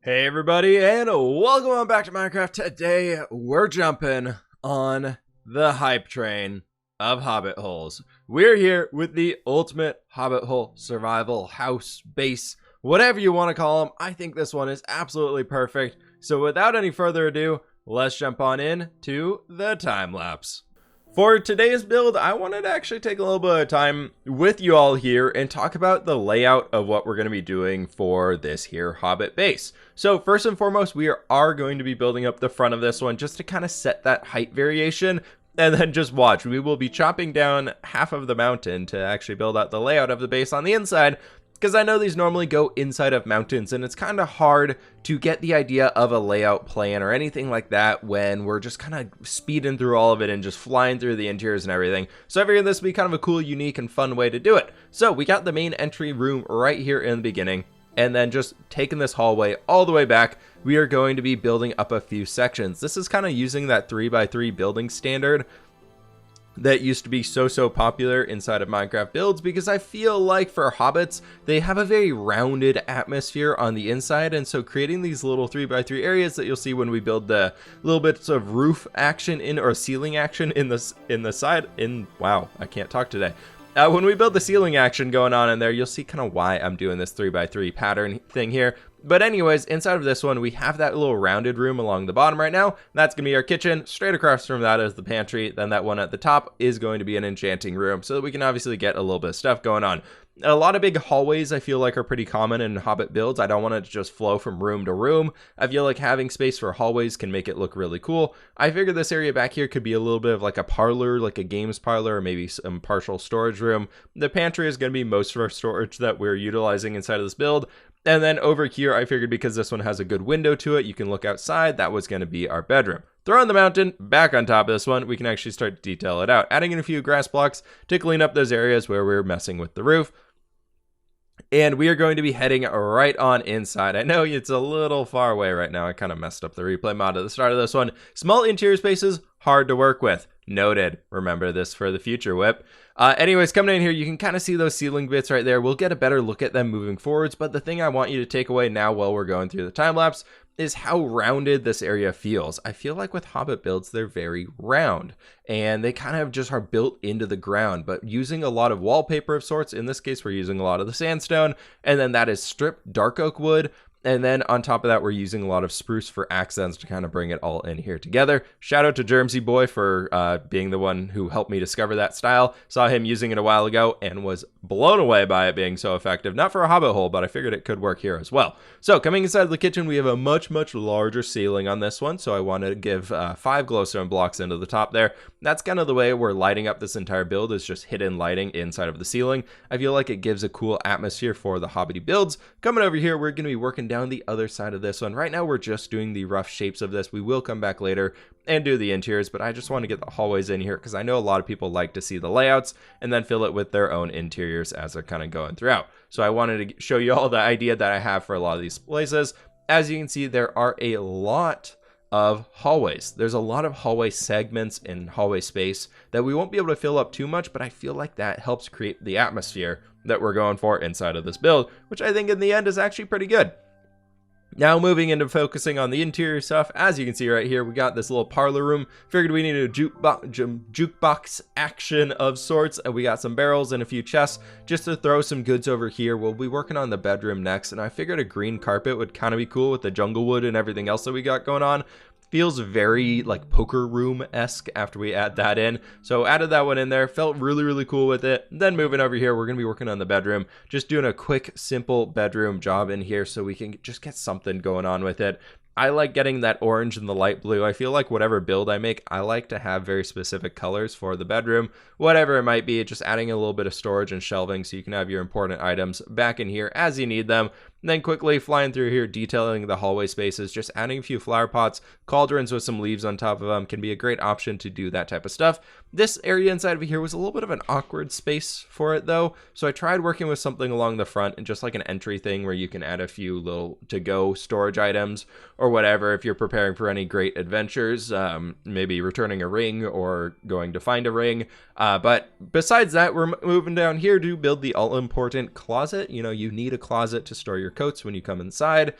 Hey everybody, and welcome on back to Minecraft. Today, we're jumping on the hype train of Hobbit holes. We're here with the ultimate Hobbit hole survival house, base, whatever you want to call them. I think this one is absolutely perfect. So without any further ado, let's jump on in to the time-lapse. For today's build, I wanted to actually take a little bit of time with you all here and talk about the layout of what we're going to be doing for this here Hobbit base. So first and foremost, we are going to be building up the front of this one just to kind of set that height variation. And then just watch, we will be chopping down half of the mountain to actually build out the layout of the base on the inside. Because I know these normally go inside of mountains and it's kind of hard to get the idea of a layout plan or anything like that when we're just kind of speeding through all of it and just flying through the interiors and everything. So I figured this would be kind of a cool, unique, and fun way to do it. So we got the main entry room right here in the beginning, and then just taking this hallway all the way back, we are going to be building up a few sections. This is kind of using that 3x3 building standard that used to be so popular inside of Minecraft builds, because I feel like for hobbits they have a very rounded atmosphere on the inside, and so creating these little 3x3 areas that you'll see when we build the little bits of roof action in or ceiling action in the side in wow, I can't talk today. When we build the ceiling action going on in there, you'll see kind of why I'm doing this 3x3 pattern thing here. But anyways, inside of this one, we have that little rounded room along the bottom right now. That's going to be our kitchen. Straight across from that is the pantry. Then that one at the top is going to be an enchanting room, so that we can obviously get a little bit of stuff going on. A lot of big hallways I feel like are pretty common in Hobbit builds. I don't want it to just flow from room to room. I feel like having space for hallways can make it look really cool. I figured this area back here could be a little bit of like a parlor, like a games parlor, or maybe some partial storage room. The pantry is going to be most of our storage that we're utilizing inside of this build. And then over here, I figured because this one has a good window to it, you can look outside, that was going to be our bedroom. Throwing the mountain back on top of this one, we can actually start to detail it out. Adding in a few grass blocks to clean up those areas where we're messing with the roof. And we are going to be heading right on inside. I know it's a little far away right now. I kind of messed up the replay mod at the start of this one. Small interior spaces, hard to work with. Noted. Remember this for the future, Whip. Anyways, coming in here, you can kind of see those ceiling bits right there. We'll get a better look at them moving forwards, but the thing I want you to take away now while we're going through the time-lapse is how rounded this area feels. I feel like with Hobbit builds, they're very round, and they kind of just are built into the ground, but using a lot of wallpaper of sorts. In this case, we're using a lot of the sandstone, and then that is stripped dark oak wood. And then on top of that, we're using a lot of spruce for accents to kind of bring it all in here together. Shout out to Germsy Boy for being the one who helped me discover that style. Saw him using it a while ago and was blown away by it being so effective. Not for a hobbit hole, but I figured it could work here as well. So coming inside the kitchen, we have a much larger ceiling on this one. So I wanted to give 5 glowstone blocks into the top there. That's kind of the way we're lighting up this entire build, is just hidden lighting inside of the ceiling. I feel like it gives a cool atmosphere for the hobbity builds. Coming over here, we're going to be working down the other side of this one. Right now we're just doing the rough shapes of this. We will come back later and do the interiors, but I just want to get the hallways in here because I know a lot of people like to see the layouts and then fill it with their own interiors as they're kind of going throughout. So I wanted to show you all the idea that I have for a lot of these places. As you can see, there are a lot of hallways. There's a lot of hallway segments and hallway space that we won't be able to fill up too much, but I feel like that helps create the atmosphere that we're going for inside of this build, which I think in the end is actually pretty good. Now moving into focusing on the interior stuff, as you can see right here, we got this little parlor room. Figured we needed a jukebox action of sorts, and we got some barrels and a few chests just to throw some goods over here. We'll be working on the bedroom next, and I figured a green carpet would kind of be cool with the jungle wood and everything else that we got going on. Feels very like poker room-esque after we add that in. So added that one in there, felt really cool with it. Then moving over here, we're gonna be working on the bedroom, just doing a quick, simple bedroom job in here so we can just get something going on with it. I like getting that orange and the light blue. I feel like whatever build I make, I like to have very specific colors for the bedroom, whatever it might be, just adding a little bit of storage and shelving so you can have your important items back in here as you need them. And then quickly flying through here, detailing the hallway spaces, just adding a few flower pots, cauldrons with some leaves on top of them can be a great option to do that type of stuff. This area inside of here was a little bit of an awkward space for it though, so I tried working with something along the front and just like an entry thing where you can add a few little to-go storage items or whatever if you're preparing for any great adventures, maybe returning a ring or going to find a ring. But besides that, we're moving down here to build the all-important closet. You know, you need a closet to store your coats when you come inside.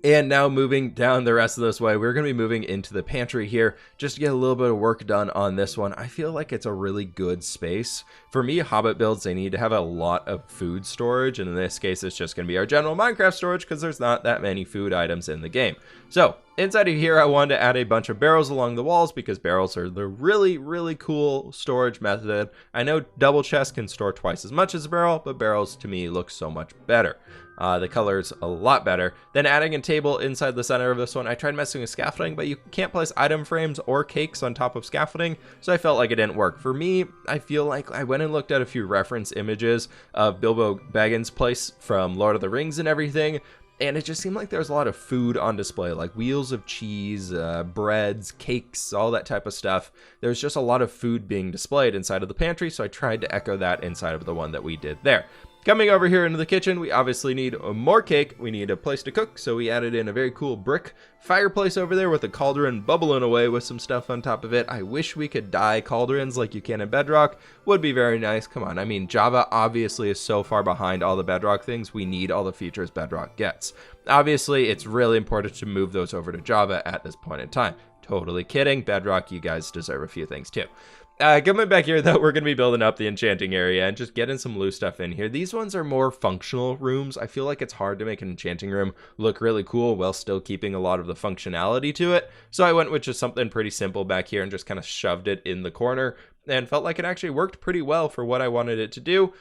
And now moving down the rest of this way, we're going to be moving into the pantry here just to get a little bit of work done on this one. I feel like it's a really good space. For me, Hobbit builds, they need to have a lot of food storage. And in this case, it's just going to be our general Minecraft storage because there's not that many food items in the game. So inside of here, I wanted to add a bunch of barrels along the walls because barrels are the really, really cool storage method. I know double chests can store twice as much as a barrel, but barrels to me look so much better. The color's a lot better. Then adding a table inside the center of this one. I tried messing with scaffolding, but you can't place item frames or cakes on top of scaffolding, so I felt like it didn't work. For me, I feel like I went and looked at a few reference images of Bilbo Baggins' place from Lord of the Rings and everything, and it just seemed like there was a lot of food on display, like wheels of cheese, breads, cakes, all that type of stuff. There's just a lot of food being displayed inside of the pantry, so I tried to echo that inside of the one that we did there. Coming over here into the kitchen, we obviously need more cake. We need a place to cook, so we added in a very cool brick fireplace over there with a cauldron bubbling away with some stuff on top of it. I wish we could dye cauldrons like you can in Bedrock. Would be very nice. Come on, I mean, Java obviously is so far behind all the Bedrock things. We need all the features Bedrock gets. Obviously, it's really important to move those over to Java at this point in time. Totally kidding. Bedrock, you guys deserve a few things too. Coming back here, though, we're going to be building up the enchanting area and just getting some loose stuff in here. These ones are more functional rooms. I feel like it's hard to make an enchanting room look really cool while still keeping a lot of the functionality to it. So I went with just something pretty simple back here and just kind of shoved it in the corner and felt like it actually worked pretty well for what I wanted it to do.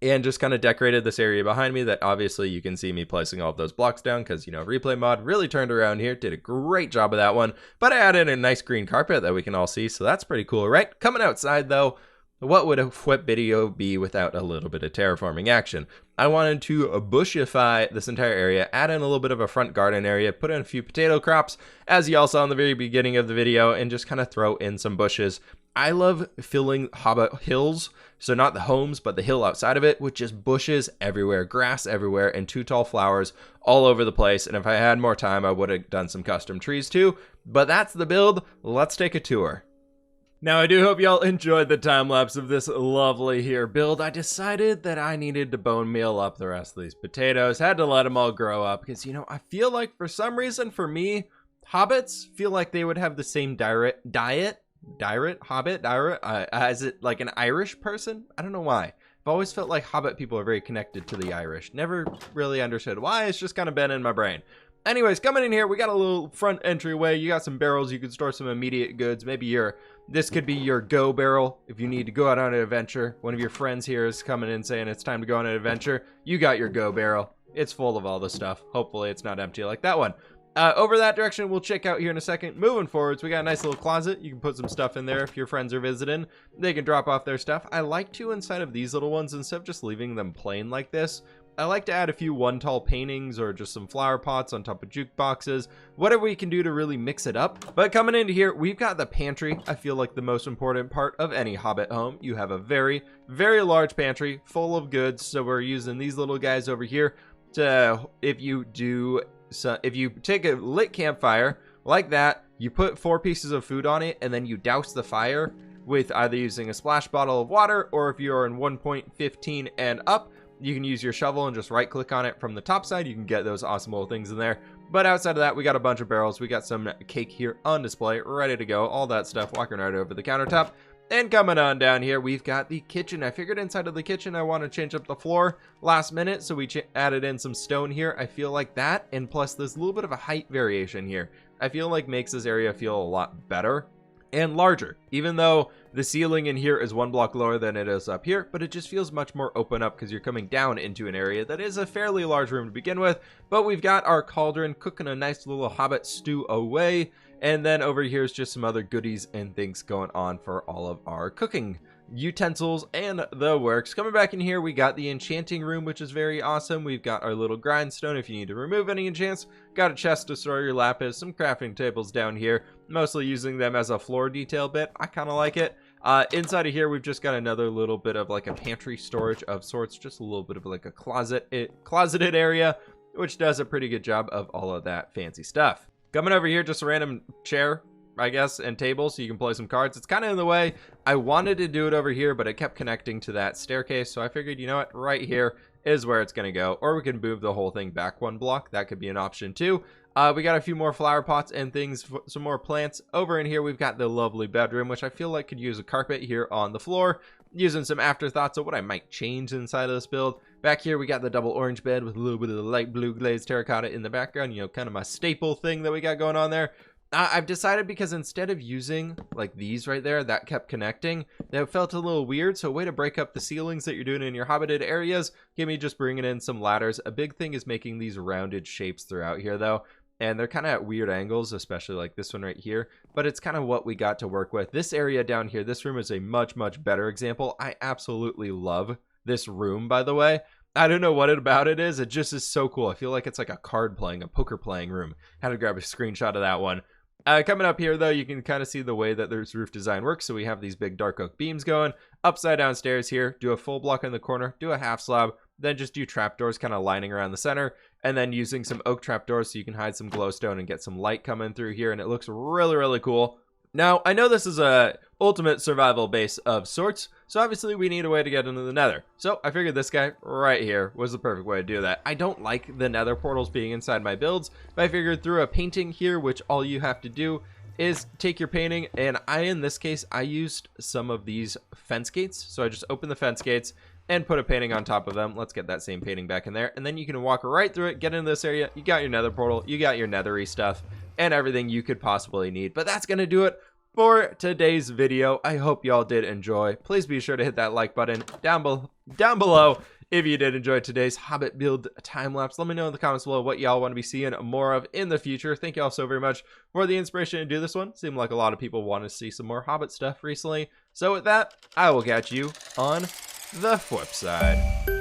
And just kind of decorated this area behind me that obviously you can see me placing all of those blocks down because, you know, Replay Mod really turned around here, did a great job of that one. But I added a nice green carpet that we can all see, so that's pretty cool, right? Coming outside, though, what would a fWhip video be without a little bit of terraforming action? I wanted to bushify this entire area, add in a little bit of a front garden area, put in a few potato crops, as y'all saw in the very beginning of the video, and just kind of throw in some bushes. I love filling Hobbit hills, so not the homes, but the hill outside of it, with just bushes everywhere, grass everywhere, and two tall flowers all over the place. And if I had more time, I would have done some custom trees too. But that's the build. Let's take a tour. Now, I do hope y'all enjoyed the time-lapse of this lovely here build. I decided that I needed to bone meal up the rest of these potatoes. Had to let them all grow up because, you know, I feel like for some reason, for me, Hobbits feel like they would have the same diet, Hobbit, as it like an Irish person? I don't know why. I've always felt like Hobbit people are very connected to the Irish. Never really understood why. It's just kind of been in my brain. Anyways, coming in here, we got a little front entryway. You got some barrels. You can store some immediate goods. Maybe this could be your go barrel if you need to go out on an adventure. One of your friends here is coming in saying it's time to go on an adventure. You got your go barrel. It's full of all the stuff. Hopefully it's not empty like that one. Over that direction, we'll check out here in a second. Moving forwards, we got a nice little closet. You can put some stuff in there if your friends are visiting. They can drop off their stuff. I like to, inside of these little ones, instead of just leaving them plain like this, I like to add a few one-tall paintings or just some flower pots on top of jukeboxes. Whatever we can do to really mix it up. But coming into here, we've got the pantry. I feel like the most important part of any Hobbit home. You have a very, very large pantry full of goods. So we're using these little guys over here to, if you take a lit campfire like that, you put 4 pieces of food on it, and then you douse the fire with either using a splash bottle of water, or if you're in 1.15 and up, you can use your shovel and just right click on it from the top side. You can get those awesome little things in there. But outside of that, we got a bunch of barrels. We got some cake here on display, ready to go. All that stuff walking right over the countertop. And coming on down here, we've got the kitchen. I figured inside of the kitchen, I want to change up the floor last minute, so we added in some stone here. I feel like that, and plus there's a little bit of a height variation here. I feel like makes this area feel a lot better and larger, even though the ceiling in here is 1 block lower than it is up here, but it just feels much more open up because you're coming down into an area that is a fairly large room to begin with. But we've got our cauldron cooking a nice little Hobbit stew away. And then over here is just some other goodies and things going on for all of our cooking utensils and the works. Coming back in here, we got the enchanting room, which is very awesome. We've got our little grindstone if you need to remove any enchants. Got a chest to store your lapis, some crafting tables down here, mostly using them as a floor detail bit. I kind of like it. Inside of here, we've just got another little bit of like a pantry storage of sorts, just a little bit of like a closeted area, which does a pretty good job of all of that fancy stuff. Coming over here, just a random chair. I guess, and table so you can play some cards. It's kind of in the way. I wanted to do it over here, but it kept connecting to that staircase, so I figured, you know what, right here is where it's going to go. Or we can move the whole thing back one block. That could be an option too. We got a few more flower pots and things, some more plants. Over in here, we've got the lovely bedroom, which I feel like could use a carpet here on the floor. Using some afterthoughts of what I might change inside of this build. Back here, we got the double orange bed with a little bit of the light blue glazed terracotta in the background. You know, kind of my staple thing that we got going on there. I've decided, because instead of using like these right there that kept connecting, that felt a little weird. So a way to break up the ceilings that you're doing in your hobbited areas, give me just bringing in some ladders. A big thing is making these rounded shapes throughout here though. And they're kind of at weird angles, especially like this one right here. But it's kind of what we got to work with. This area down here, this room is a much, much better example. I absolutely love this room, by the way. I don't know what about it is. It just is so cool. I feel like it's like a card playing, a poker playing room. Had to grab a screenshot of that one. Coming up here, though, you can kind of see the way that this roof design works. So we have these big dark oak beams going. Upside down stairs here. Do a full block in the corner. Do a half slab. Then just do trapdoors kind of lining around the center. And then using some oak trapdoors so you can hide some glowstone and get some light coming through here. And it looks really, really cool. Now, I know this is a ultimate survival base of sorts, so obviously we need a way to get into the Nether. So I figured this guy right here was the perfect way to do that. I don't like the Nether portals being inside my builds, but I figured through a painting here, which all you have to do is take your painting, and in this case, I used some of these fence gates. So I just opened the fence gates and put a painting on top of them. Let's get that same painting back in there, and then you can walk right through it, get into this area. You got your Nether portal, you got your Nethery stuff, and everything you could possibly need. But that's gonna do it for today's video. I hope y'all did enjoy. Please be sure to hit that like button down below if you did enjoy today's Hobbit build time lapse. Let me know in the comments below what y'all want to be seeing more of in the future. Thank y'all so very much for the inspiration to do this one. Seemed like a lot of people want to see some more Hobbit stuff recently. So with that, I will catch you on the flip side.